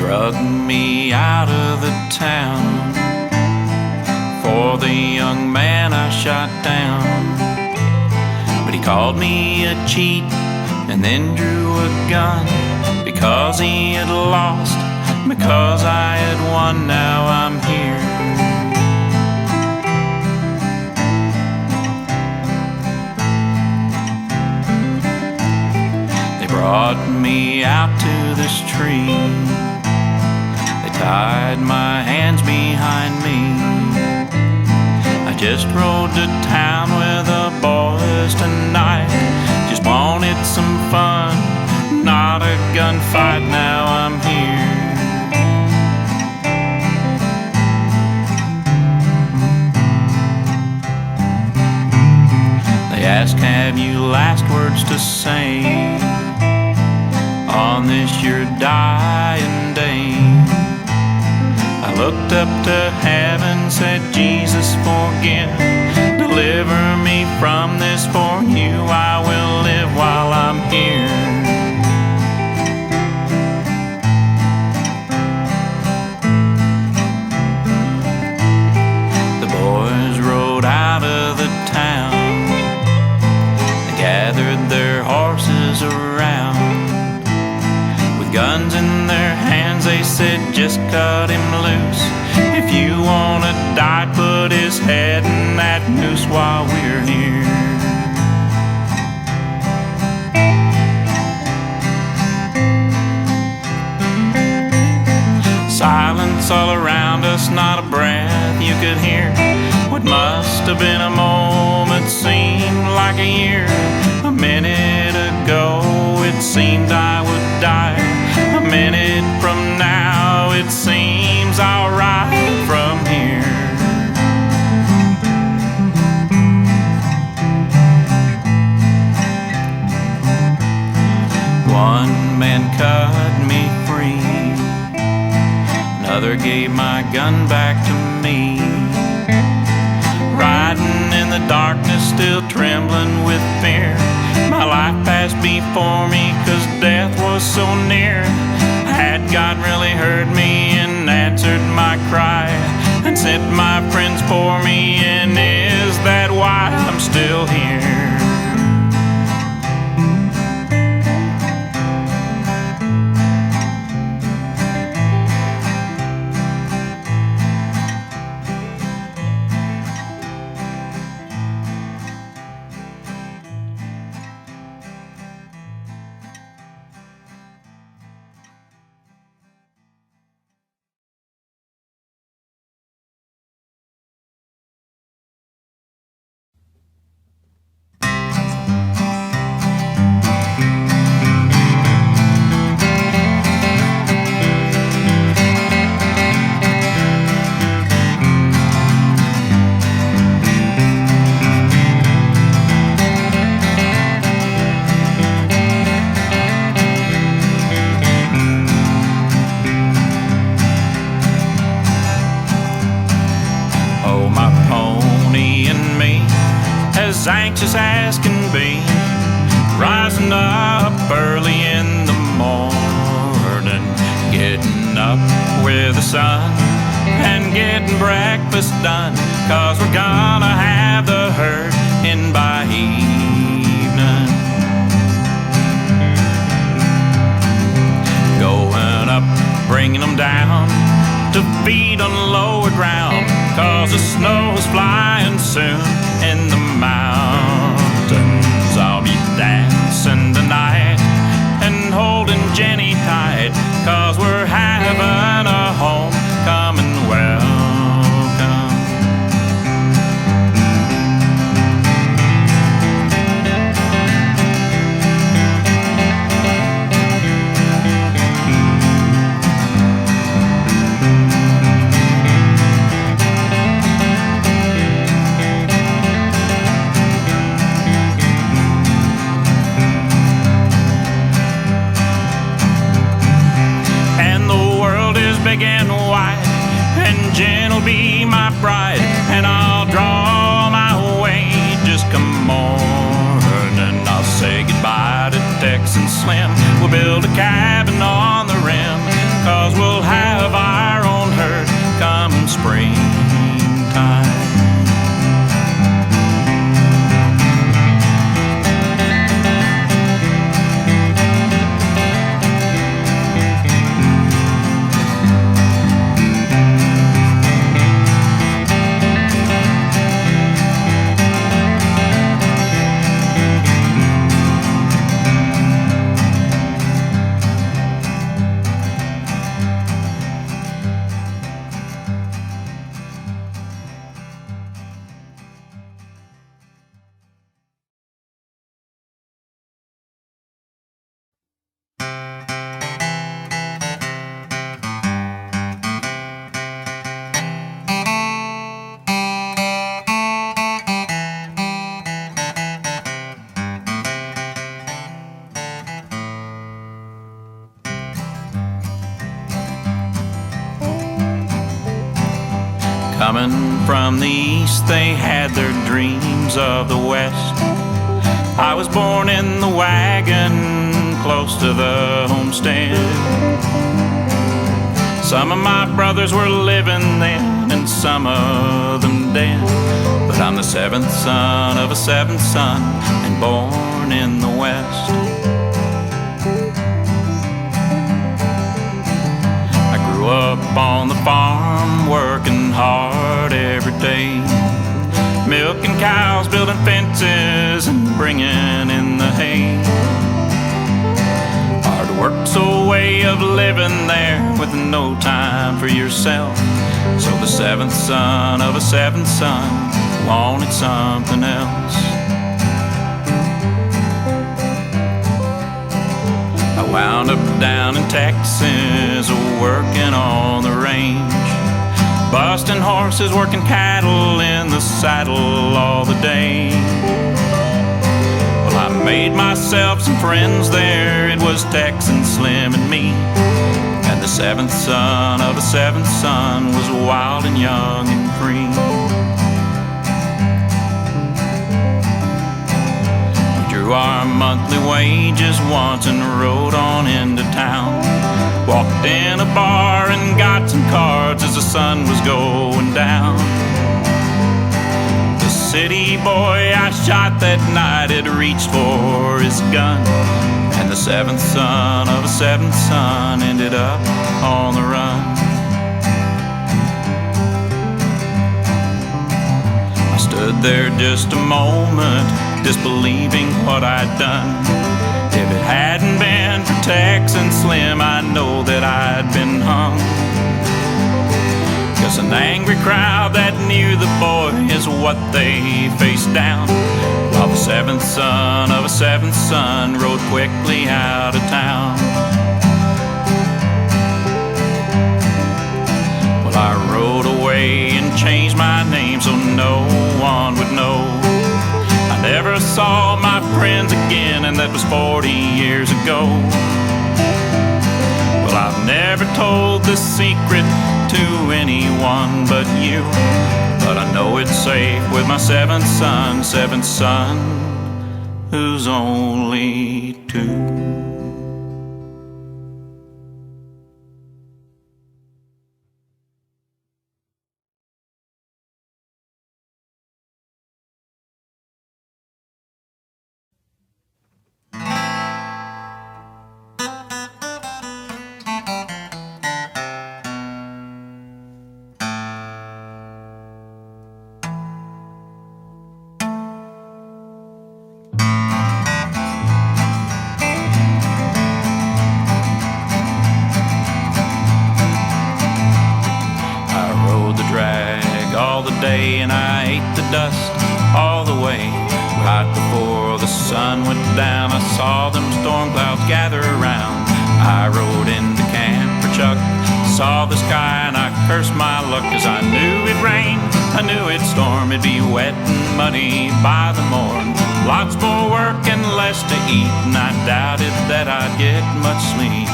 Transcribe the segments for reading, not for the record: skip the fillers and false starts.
drug me out of the town for the young man I shot down. But he called me a cheat and then drew a gun because he had lost, because I had won. Now I'm here. They brought me out to this tree. They tied my hands behind me. I just rode to town with the boys tonight. Just wanted some fun, not a gunfight. Now I'm here. They ask, have you last words to say on this your dying day? I looked up to heaven, said, Jesus, forgive, deliver me from this. For you I will live while I'm here. The boys rode out of the town. They gathered their horses around. With guns in their hands, they said, just cut him loose. If you wanna die, put his head in that noose while we're here. Silence all around us, not a breath you could hear. What must have been a moment seemed like a year. A minute ago it seemed I would die. A minute from now it seems I'll ride from here. One man cut me free, another gave my gun back to me. Riding in the darkness, still trembling with fear. My life passed before me, 'cause death was so near. Had God really heard me and answered my cry, and sent my friends for me, and is that why I'm still here? Anxious as can be, rising up early in the morning, getting up with the sun and getting breakfast done, 'cause we're gonna have the herd in by evening. Going up, bringing them down to feed on lower ground, 'cause the snow's flying soon in the mountains. I'll be dancing tonight and holding Jenny tight, 'cause we're having a homecoming welcome. Big and white, and Jen will be my bride, and I'll draw my way. Just come morning, I'll say goodbye to Tex and Slim. We'll build a cabin on the rim, 'cause we'll coming from the east, they had their dreams of the west. I was born in the wagon, close to the homestead. Some of my brothers were living then, and some of them dead. But I'm the seventh son of a seventh son, and born in the west. I grew up on the farm, working hard every day, milking cows, building fences, and bringing in the hay. Hard work's a way of living there, with no time for yourself. So the seventh son of a seventh son wanted something else. I wound up down in Texas, working on the range, busting horses, working cattle in the saddle all the day. Well, I made myself some friends there. It was Texan Slim and me, and the seventh son of a seventh son was wild and young and free. We drew our monthly wages once and rode on into town, walked in a bar and got some cards as the sun was going down. The city boy I shot that night had reached for his gun, and the seventh son of a seventh son ended up on the run. I stood there just a moment, disbelieving what I'd done. If it hadn't been for Texan Slim, I know that I'd been hung. 'Cause an angry crowd that knew the boy is what they faced down, while the seventh son of a seventh son rode quickly out of town. Well, I rode away and changed my name so no one would know. I never saw my friends again, and that was 40 years ago. Well, I've never told this secret to anyone but you, but I know it's safe with my seventh son, who's only 2. And I ate the dust all the way. Right before the sun went down, I saw them storm clouds gather around. I rode into camp for Chuck, saw the sky, and I cursed my luck, 'cause I knew it'd rain, I knew it'd storm, it'd be wet and muddy by the morn. Lots more work and less to eat, and I doubted that I'd get much sleep.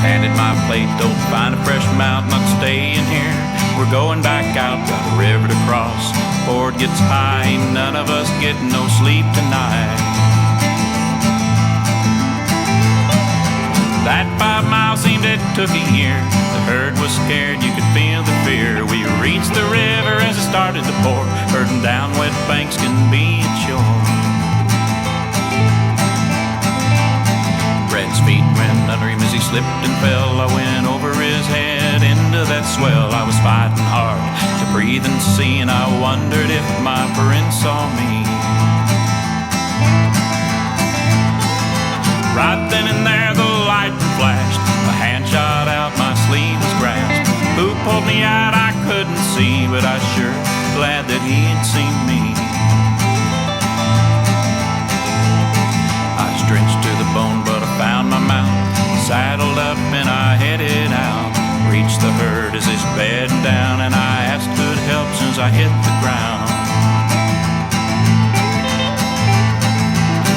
Handed my plate, don't find a fresh mouth, not staying here. We're going back out, got a river to cross. Before it gets high, ain't none of us getting no sleep tonight. That 5 miles seemed it took a year. The herd was scared, you could feel the fear. We reached the river as it started to pour, herding down wet banks can be at shore. Red's feet went under him as he slipped and fell. I went over his head into that swell. I was fighting hard to breathe and see, and I wondered if my friends saw me. Right then and there the light flashed, a hand shot out, my sleeve was grasped. Who pulled me out I couldn't see, but I sure glad that he had seen me. I was drenched to the bone, but I found my mount, saddled up and I headed out. Reached the herd as it's bedding down, and I asked good help since I hit the ground.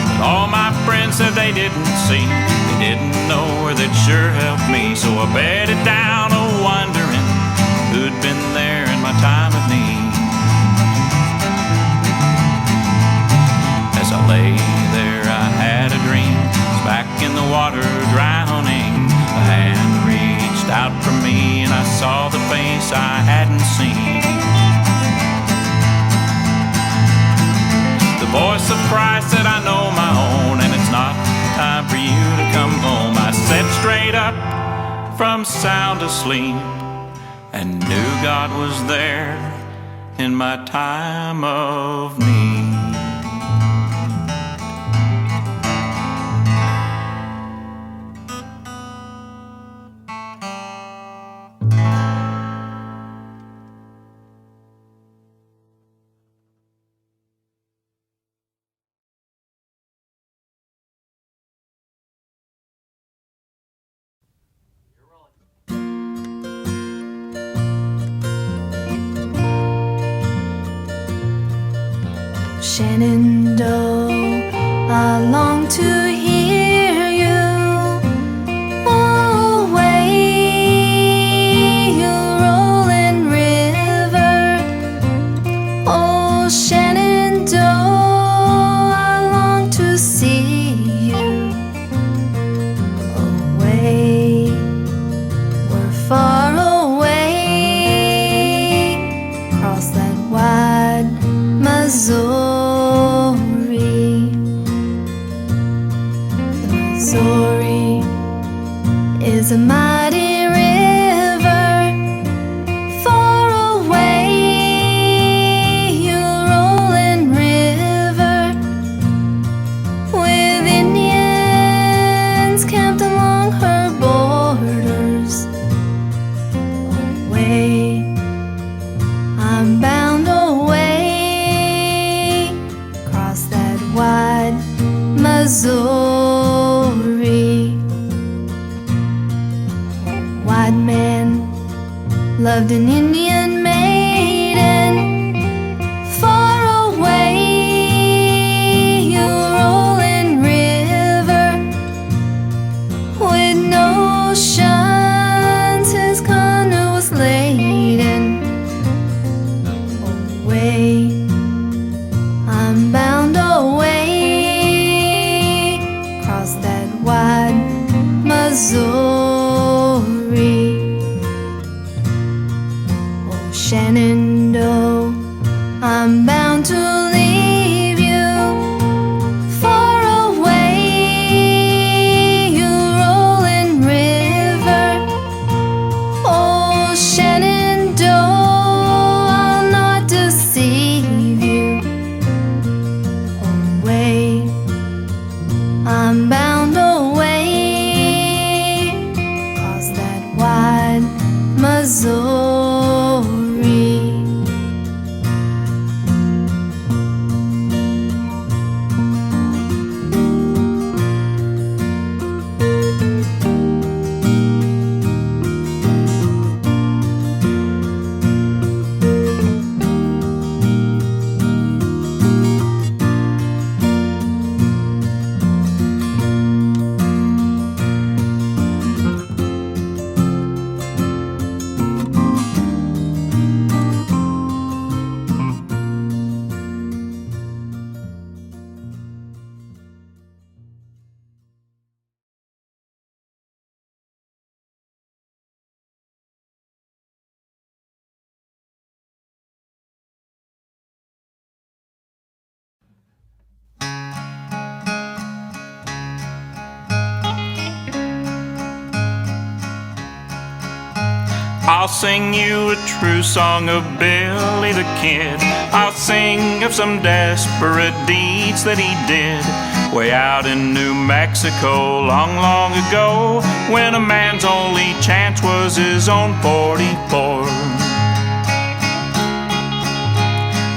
But all my friends said they didn't see, they didn't know where they'd sure help me. So I bedded down, wondering who'd been there in my time of need. As I lay there, I had a dream. I was back in the water drowning. A hand reached out for me, and I saw the face I hadn't seen. The voice of Christ said, I know my own, and it's not time for you to come home. I sat straight up from sound asleep and knew God was there in my time of need. Shenandoah, I long to hear you. Oh, away, you rolling river. Oh, Shenandoah, I long to see you. Away, we're far away, across that wide Missouri. Missouri is a mighty river, far away, you rolling river, with Indians camped along her borders. Away, I'm bound away, across that wide Missouri. White man loved an Indian maiden, far away, you rolling river, with no oceans his canoe was laden. Away, I'm bound away, across that wide Missouri. Oh, Shenandoah, I'm bound to leave you, far away, you rolling river. Oh, Shenandoah, I'll not deceive you. Away, I'm bound away, across that wide Missouri. I'll sing you a true song of Billy the Kid. I'll sing of some desperate deeds that he did way out in New Mexico long, long ago, when a man's only chance was his own 44.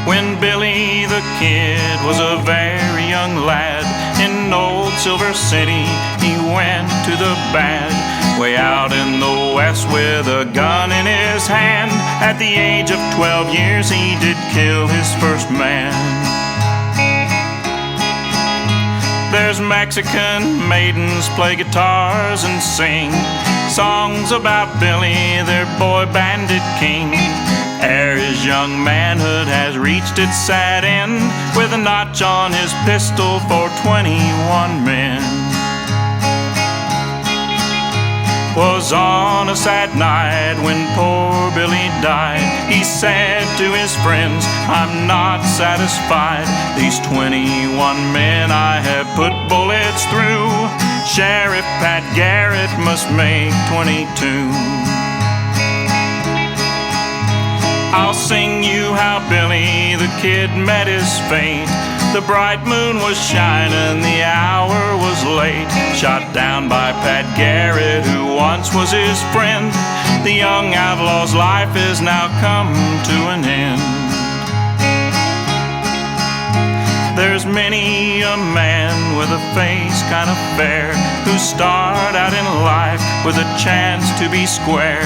When Billy the Kid was a very young lad, in old Silver City he went to the bad, way out in the west with a gun in his hand. At the age of 12 years he did kill his first man. There's Mexican maidens play guitars and sing songs about Billy, their boy bandit king. Ere his young manhood has reached its sad end, with a notch on his pistol for 21 men. Was on a sad night when poor Billy died. He said to his friends, I'm not satisfied. These 21 men I have put bullets through. Sheriff Pat Garrett must make 22. I'll sing you how Billy the Kid met his fate. The bright moon was shining, the hour was late. Shot down by Pat Garrett, who once was his friend. The young outlaw's life is now come to an end. There's many a man with a face kind of fair, who start out in life with a chance to be square.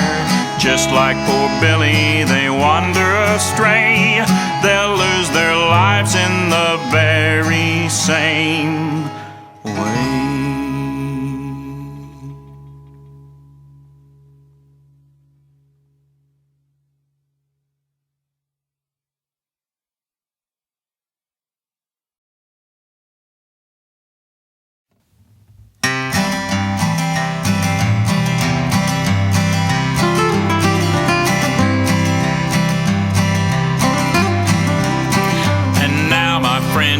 Just like poor Billy, they wander astray. They'll lose their lives in the very same way.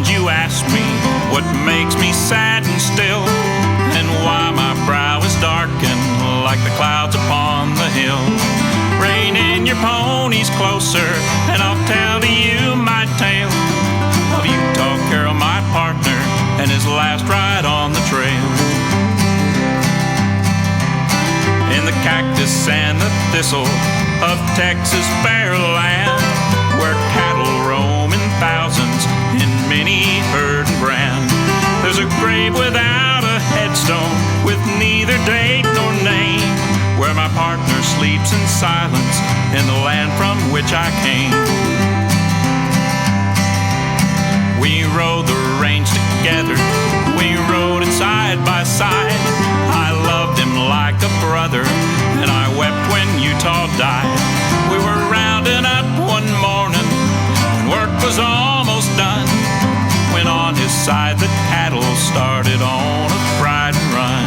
You ask me what makes me sad and still, and why my brow is darkened like the clouds upon the hill. Rein in your ponies closer, and I'll tell to you my tale of Utah Carroll, my partner, and his last ride on the trail. In the cactus and the thistle of Texas fair land, where cattle roam in thousands in many herd and brand, there's a grave without a headstone, with neither date nor name, where my partner sleeps in silence in the land from which I came. We rode the range together, we rode it side by side. I loved him like a brother, and I wept when Utah died. We were rounding up one morning when work was almost done, when on his side the cattle started on a fried run.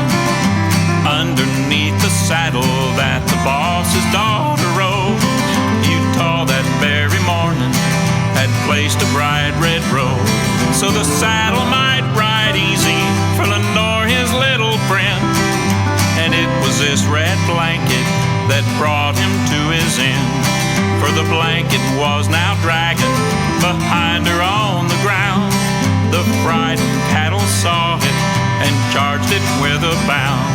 Underneath the saddle that the boss's daughter rode, Utah that very morning had placed a bright red robe, so the saddle might ride easy for Lenore, his little friend. And it was this red blanket that brought him to his end, for the blanket was now dragging behind her on the ground. The frightened cattle saw it and charged it with a bound.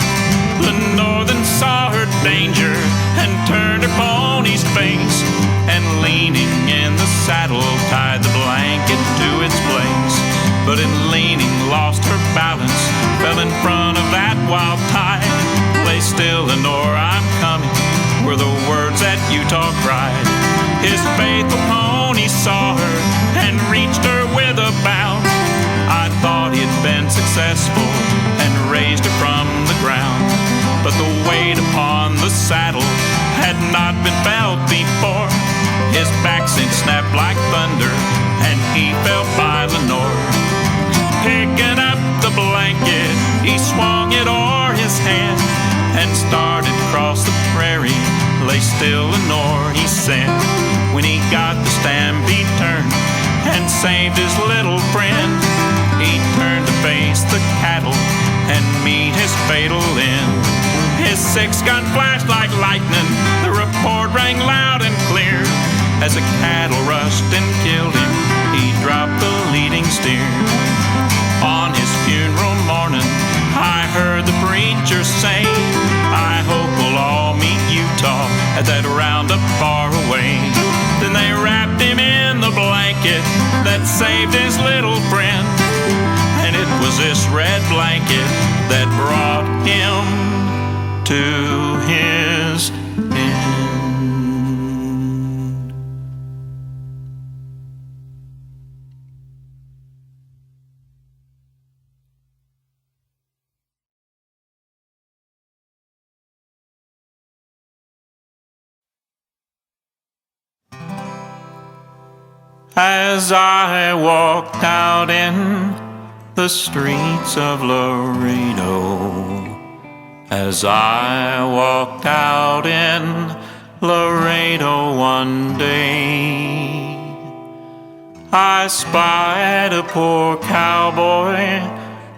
The northern saw her danger and turned her pony's face, and leaning in the saddle tied the blanket to its place. But in leaning lost her balance, fell in front of that wild tide. Lay still, Lenore, I'm coming, were the words that Utah cried. His faithful pony saw her and reached her with a bound. I thought he'd been successful and raised her from the ground, but the weight upon the saddle had not been felt before. His backcinch snapped like thunder, and he fell by Lenore. Picking up the blanket, he swung it o'er his head and started across the prairie. Lay still, Lenore, he said. When he got the stampede turned and saved his little friend, he turned to face the cattle and meet his fatal end. His six-gun flashed like lightning, the report rang loud and clear. As the cattle rushed and killed him, he dropped the leading steer. On his funeral morning, I heard the preacher say, I hope we'll all meet Utah at that roundup far away. Then they wrapped him in the blanket that saved his little friend, and it was this red blanket that brought him to his end. As I walked out in the streets of Laredo, as I walked out in Laredo one day, I spied a poor cowboy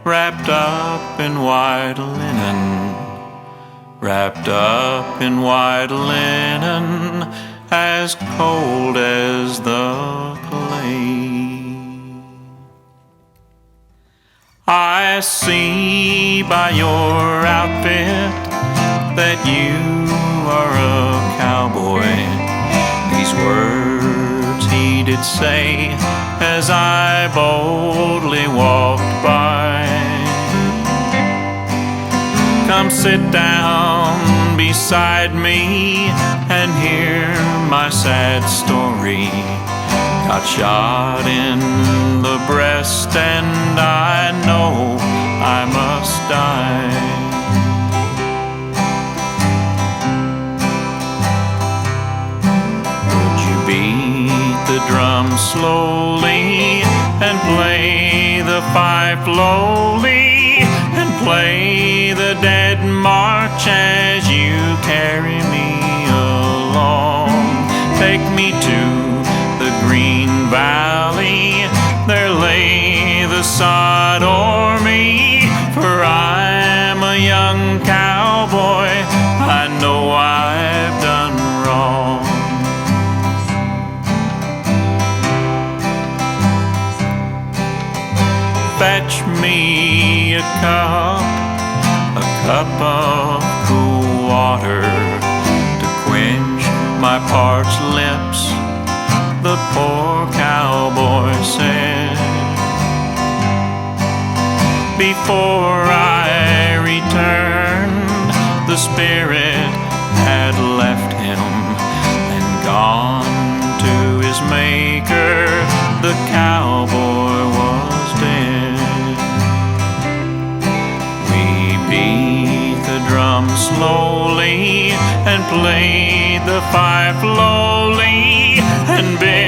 wrapped up in white linen, wrapped up in white linen, as cold as the clay. I see by your outfit that you are a cowboy. These words he did say as I boldly walked by. Come sit down beside me and hear my sad story. Got shot in the breast and I know I must die. Would you beat the drum slowly and play the fife lowly and play the dead march as you carry me along? Take me to the green valley, there lay the sod o'er me, for I'm a young cowboy, I know I've done wrong. Fetch me a cup of cool water to quench my parched lips, the poor cowboy said. Before I returned, the spirit had left him and gone to his maker. The cowboy was dead. We beat the drum slowly and played the fife lowly and big